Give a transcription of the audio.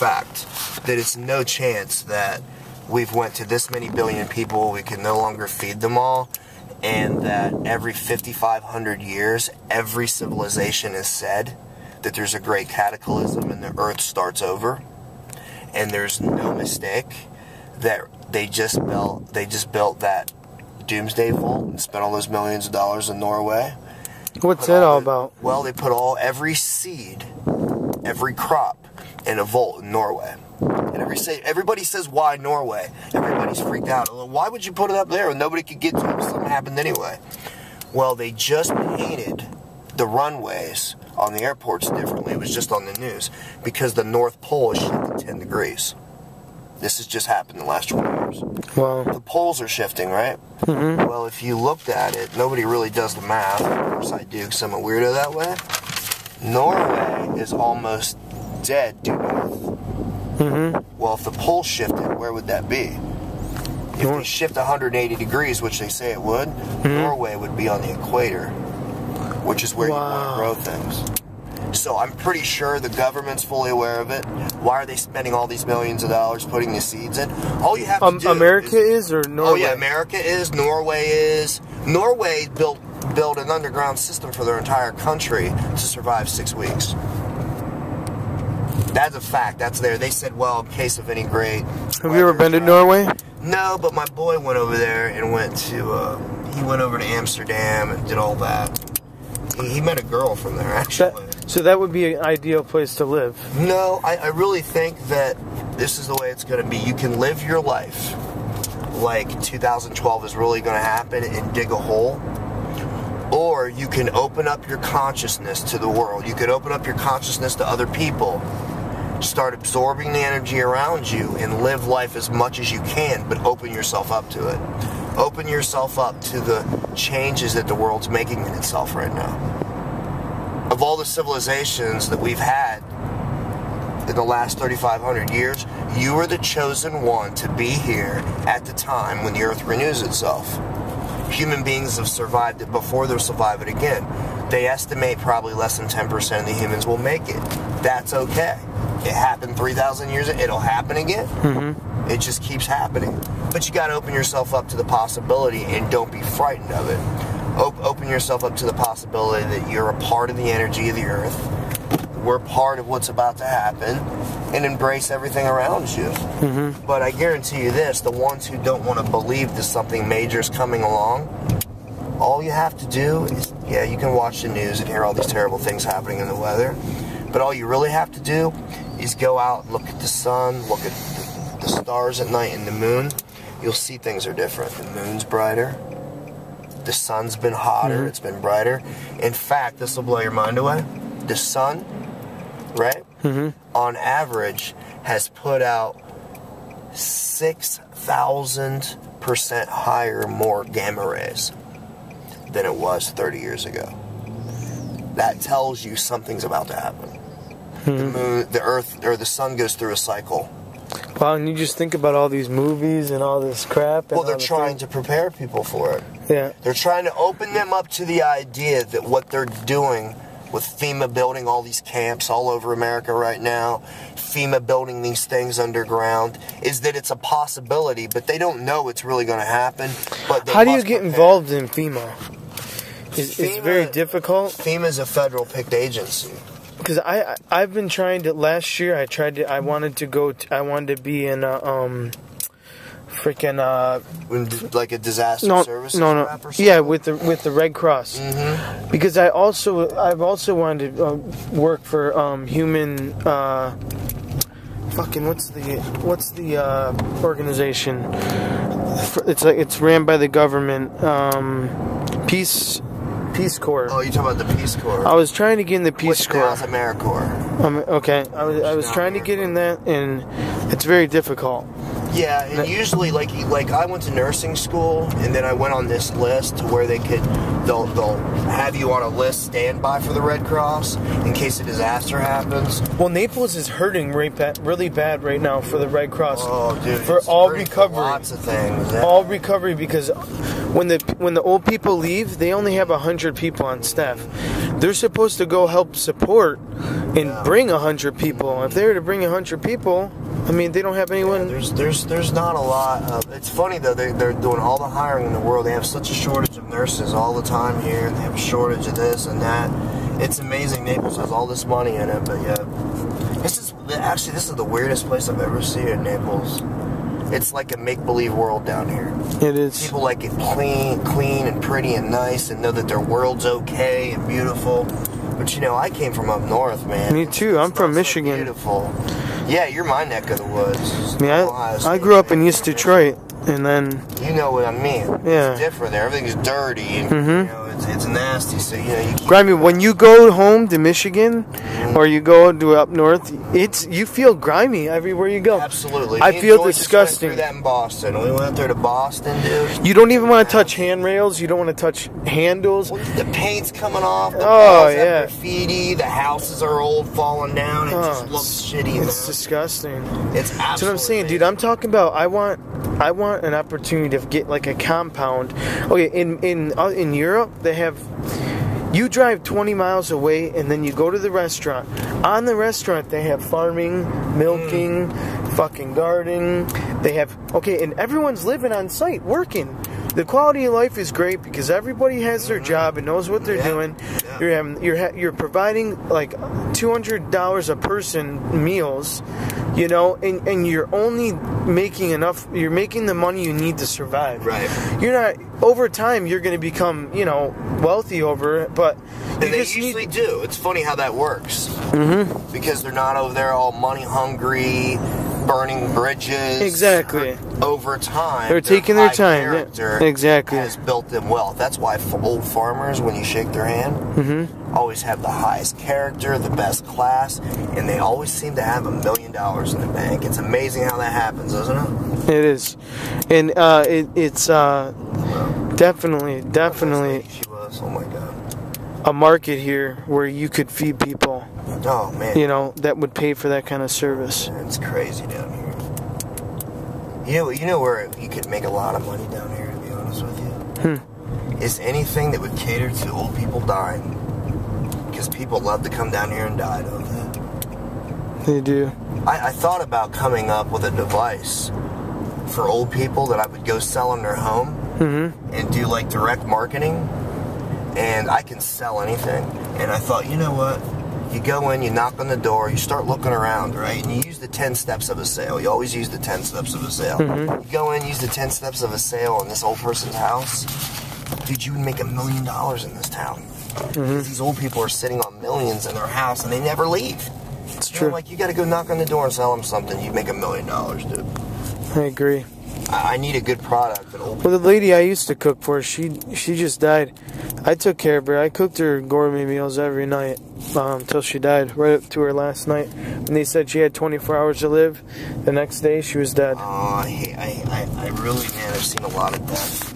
fact that it's no chance that we've went to this many billion people, we can no longer feed them all, and that every 5,500 years, every civilization has said that there's a great cataclysm and the earth starts over, and there's no mistake that they just built that doomsday vault and spent all those millions of dollars in Norway. What's that all about? Well, they put every seed, every crop in a vault in Norway. And everybody says, why Norway? Everybody's freaked out. Well, why would you put it up there when nobody could get to it if something happened anyway? Well, they just painted the runways on the airports differently. It was just on the news because the North Pole is shifted 10 degrees. This has just happened in the last 20 years. Wow. The poles are shifting, right? Mm-hmm. Well, if you looked at it, nobody really does the math. Of course I do because I'm a weirdo that way. Norway is almost dead due north. Mm-hmm. Well, if the pole shifted, where would that be? If they shift 180 degrees, which they say it would, Norway would be on the equator, which is where you want to grow things. So I'm pretty sure the government's fully aware of it. Why are they spending all these millions of dollars putting the seeds in? All you have to do America is or Norway? Oh yeah, America is, Norway is. Norway built an underground system for their entire country to survive 6 weeks. That's a fact. That's there. They said, well, in case of any great... Have you ever been to Norway? No, but my boy went over there and he went over to Amsterdam and did all that. He met a girl from there, actually. So that would be an ideal place to live? No, I really think that this is the way it's going to be. You can live your life like 2012 is really going to happen and dig a hole. Or you can open up your consciousness to the world. You can open up your consciousness to other people. Start absorbing the energy around you and live life as much as you can, but open yourself up to it. Open yourself up to the changes that the world's making in itself right now. Of all the civilizations that we've had in the last 3,500 years, you are the chosen one to be here at the time when the earth renews itself. Human beings have survived it before, they'll survive it again. They estimate probably less than 10% of the humans will make it. That's okay. It happened 3,000 years ago. It'll happen again. Mm-hmm. It just keeps happening. But you got to open yourself up to the possibility and don't be frightened of it. Open yourself up to the possibility that you're a part of the energy of the earth. We're part of what's about to happen, and embrace everything around you. Mm-hmm. But I guarantee you this, the ones who don't want to believe that something major is coming along, all you have to do is, yeah, you can watch the news and hear all these terrible things happening in the weather, but all you really have to do is go out, look at the sun, look at the stars at night and the moon. You'll see things are different. The moon's brighter. The sun's been hotter. It's been brighter. In fact, this will blow your mind away. The sun, right, on average, has put out 6,000% higher more gamma rays than it was 30 years ago. That tells you something's about to happen. The moon, the earth, or the sun goes through a cycle. Wow, and you just think about all these movies and all this crap. And well, they're trying to prepare people for it. Yeah. They're trying to open them up to the idea that what they're doing with FEMA building all these camps all over America right now, FEMA building these things underground, is that it's a possibility, but they don't know it's really going to happen. But how do you get involved in FEMA? It's very difficult. FEMA is a federal picked agency. Because I've been trying to. Last year I wanted to be in like a disaster services rep or something? Yeah, with the Red Cross. Mm-hmm. Because I've also wanted to work for human what's the organization? It's ran by the government. Peace Corps. Oh, you're talking about the Peace Corps. I was trying to get in the Peace Corps. Which now is AmeriCorps. Okay, I was trying to get in that, and it's very difficult. Yeah, and usually, like I went to nursing school, and then I went on this list to where they'll have you on a list standby for the Red Cross in case a disaster happens. Well, Naples is hurting really bad right now for the Red Cross. Oh, dude, for all recovery, for lots of things. Yeah. All recovery, because when the old people leave, they only have 100 people on staff. they're supposed to go help support and bring 100 people. If they were to bring 100 people, I mean, they don't have anyone. There's not a lot of. It's funny though. They're doing all the hiring in the world. They have such a shortage of nurses all the time here. They have a shortage of this and that. It's amazing. Naples has all this money in it, but yeah, this is the weirdest place I've ever seen in Naples. It's like a make-believe world down here. It is. People like it clean and pretty and nice, and know that their world's okay and beautiful. But you know, I came from up north, man. Me too. I'm from Michigan. Beautiful. Yeah, you're my neck of the woods. I grew up in East Detroit, and then you know what I mean. Yeah, it's different there. Everything's dirty, and you know, it's nasty. So you know, you keep grimy. When you go home to Michigan, or you go to up north, you feel grimy everywhere you go. Absolutely. I feel disgusting. We went through that in Boston. We went there to Boston, dude. You don't even want to touch handrails. You don't want to touch handles. Well, the paint's coming off. The walls have graffiti. The houses are old, falling down. It just looks shitty. It's disgusting. It's absolutely. That's what I'm saying, dude. I'm talking about. I want an opportunity to get like a compound. Okay, in Europe they have. You drive 20 miles away and then you go to the restaurant. On the restaurant they have farming, milking, fucking gardening. They have and everyone's living on site, working. The quality of life is great because everybody has their job and knows what they're doing. You're providing like $200 a person meals, you know, and you're only making enough. You're making the money you need to survive. Right. You're not. Over time, you're going to become, you know, wealthy over it, but they usually do. It's funny how that works. Because they're not over there all money hungry, burning bridges. Exactly. Over time, they're taking their time. Exactly. Has built them wealth. That's why old farmers, when you shake their hand, always have the highest character, the best class, and they always seem to have $1 million in the bank. It's amazing how that happens, isn't it? It is, and it's definitely Oh my God. a market here where you could feed people. Oh man. You know, that would pay for that kind of service. It's crazy down here. You know where you could make a lot of money down here, to be honest with you? Is anything that would cater to old people dying. Because people love to come down here and die, don't they? They do. I thought about coming up with a device for old people that I would go sell in their home and do like direct marketing, and I can sell anything. And I thought, you know what? You go in, you knock on the door, you start looking around, right? And you use the 10 steps of a sale. You always use the 10 steps of a sale. You go in, use the 10 steps of a sale in this old person's house. Dude, you would make $1 million in this town. These old people are sitting on millions in their house and they never leave. It's true. Like, you got to go knock on the door and sell them something. You make $1 million, dude. I agree. I need a good product. Well, the lady I used to cook for, she just died. I took care of her. I cooked her gourmet meals every night until she died, right up to her last night. And they said she had 24 hours to live. The next day, she was dead. Oh, I really, man, I've seen a lot of death.